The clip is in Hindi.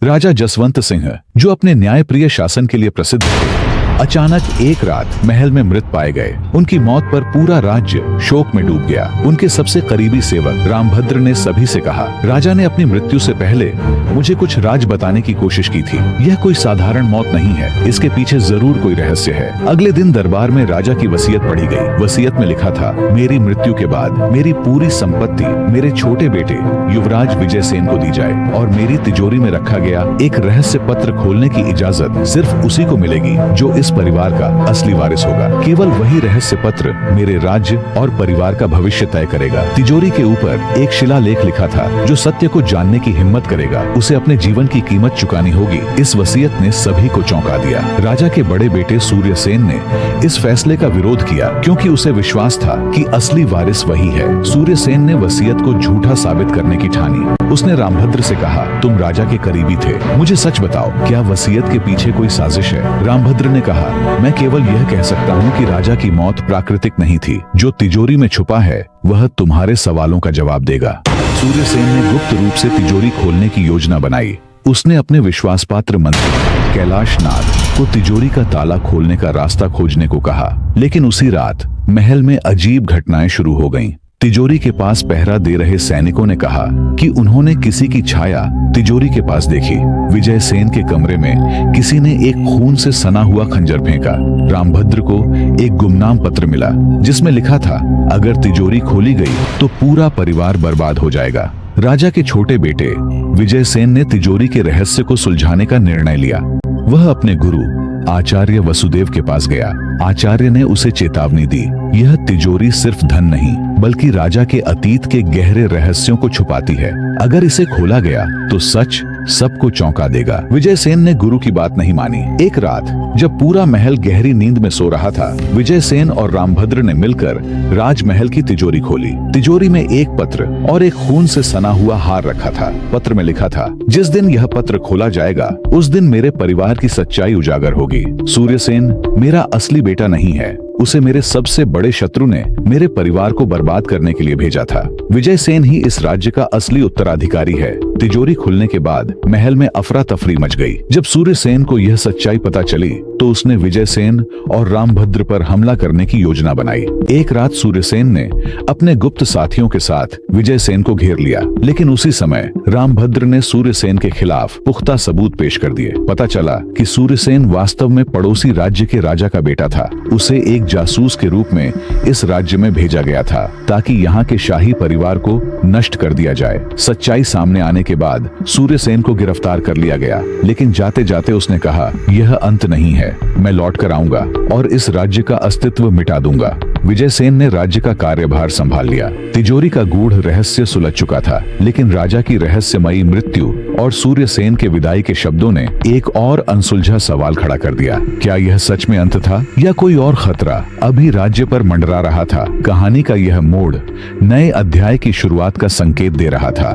राजा जसवंत सिंह, जो अपने न्यायप्रिय शासन के लिए प्रसिद्ध थे, अचानक एक रात महल में मृत पाए गए। उनकी मौत पर पूरा राज्य शोक में डूब गया। उनके सबसे करीबी सेवक रामभद्र ने सभी से कहा, राजा ने अपनी मृत्यु से पहले मुझे कुछ राज बताने की कोशिश की थी। यह कोई साधारण मौत नहीं है, इसके पीछे जरूर कोई रहस्य है। अगले दिन दरबार में राजा की वसीयत पढ़ी गई। वसीयत में लिखा था, मेरी मृत्यु के बाद मेरी पूरी संपत्ति मेरे छोटे बेटे युवराज विजयसेन को दी जाए और मेरी तिजोरी में रखा गया एक रहस्य पत्र खोलने की इजाजत सिर्फ उसी को मिलेगी जो इस परिवार का असली वारिस होगा। केवल वही रहस्य पत्र मेरे राज्य और परिवार का भविष्य तय करेगा। तिजोरी के ऊपर एक शिलालेख लिखा था, जो सत्य को जानने की हिम्मत करेगा उसे अपने जीवन की कीमत चुकानी होगी। इस वसीयत ने सभी को चौंका दिया। राजा के बड़े बेटे सूर्यसेन ने इस फैसले का विरोध किया, क्योंकि उसे विश्वास था कि असली वारिस वही है। सूर्यसेन ने वसीयत को झूठा साबित करने की ठानी। उसने रामभद्र से कहा, तुम राजा के करीबी थे, मुझे सच बताओ, क्या वसीयत के पीछे कोई साजिश है? रामभद्र ने कहा, मैं केवल यह कह सकता हूँ कि राजा की मौत प्राकृतिक नहीं थी। जो तिजोरी में छुपा है वह तुम्हारे सवालों का जवाब देगा। सूर्यसेन ने गुप्त रूप से तिजोरी खोलने की योजना बनाई। उसने अपने विश्वास पात्र मंत्री कैलाश नाग को तिजोरी का ताला खोलने का रास्ता खोजने को कहा। लेकिन उसी रात महल में अजीब घटनाएं शुरू हो गईं। तिजोरी के पास पहरा दे रहे सैनिकों ने कहा कि उन्होंने किसी की छाया तिजोरी के पास देखी। विजयसेन के कमरे में किसी ने एक खून से सना हुआ खंजर फेंका। रामभद्र को एक गुमनाम पत्र मिला, जिसमें लिखा था, अगर तिजोरी खोली गई तो पूरा परिवार बर्बाद हो जाएगा। राजा के छोटे बेटे विजयसेन ने तिजोरी के रहस्य को सुलझाने का निर्णय लिया। वह अपने गुरु आचार्य वसुदेव के पास गया। आचार्य ने उसे चेतावनी दी, यह तिजोरी सिर्फ धन नहीं बल्कि राजा के अतीत के गहरे रहस्यों को छुपाती है। अगर इसे खोला गया तो सच सबको चौंका देगा। विजयसेन ने गुरु की बात नहीं मानी। एक रात जब पूरा महल गहरी नींद में सो रहा था, विजयसेन और रामभद्र ने मिलकर राजमहल की तिजोरी खोली। तिजोरी में एक पत्र और एक खून से सना हुआ हार रखा था। पत्र में लिखा था, जिस दिन यह पत्र खोला जाएगा उस दिन मेरे परिवार की सच्चाई उजागर होगी। सूर्यसेन मेरा असली बेटा नहीं है, उसे मेरे सबसे बड़े शत्रु ने मेरे परिवार को बर्बाद करने के लिए भेजा था। विजयसेन ही इस राज्य का असली उत्तराधिकारी है। तिजोरी खुलने के बाद महल में अफरा तफरी मच गई। जब सूर्यसेन को यह सच्चाई पता चली तो उसने विजयसेन और रामभद्र पर हमला करने की योजना बनाई। एक रात सूर्यसेन ने अपने गुप्त साथियों के साथ विजयसेन को घेर लिया, लेकिन उसी समय रामभद्र ने सूर्यसेन के खिलाफ पुख्ता सबूत पेश कर दिए। पता चला कि सूर्यसेन वास्तव में पड़ोसी राज्य के राजा का बेटा था। उसे एक जासूस के रूप में इस राज्य में भेजा गया था ताकि यहाँ के शाही परिवार को नष्ट कर दिया जाए। सच्चाई सामने आने के बाद सूर्यसेन को गिरफ्तार कर लिया गया, लेकिन जाते जाते उसने कहा, यह अंत नहीं है, मैं लौट कर आऊंगा और इस राज्य का अस्तित्व मिटा दूंगा। विजयसेन ने राज्य का कार्यभार संभाल लिया। तिजोरी का गूढ़ रहस्य सुलझ चुका था, लेकिन राजा की रहस्यमयी मृत्यु और सूर्यसेन के विदाई के शब्दों ने एक और अनसुलझा सवाल खड़ा कर दिया। क्या यह सच में अंत था या कोई और खतरा अभी राज्य पर मंडरा रहा था? कहानी का यह मोड़ नए अध्याय की शुरुआत का संकेत दे रहा था।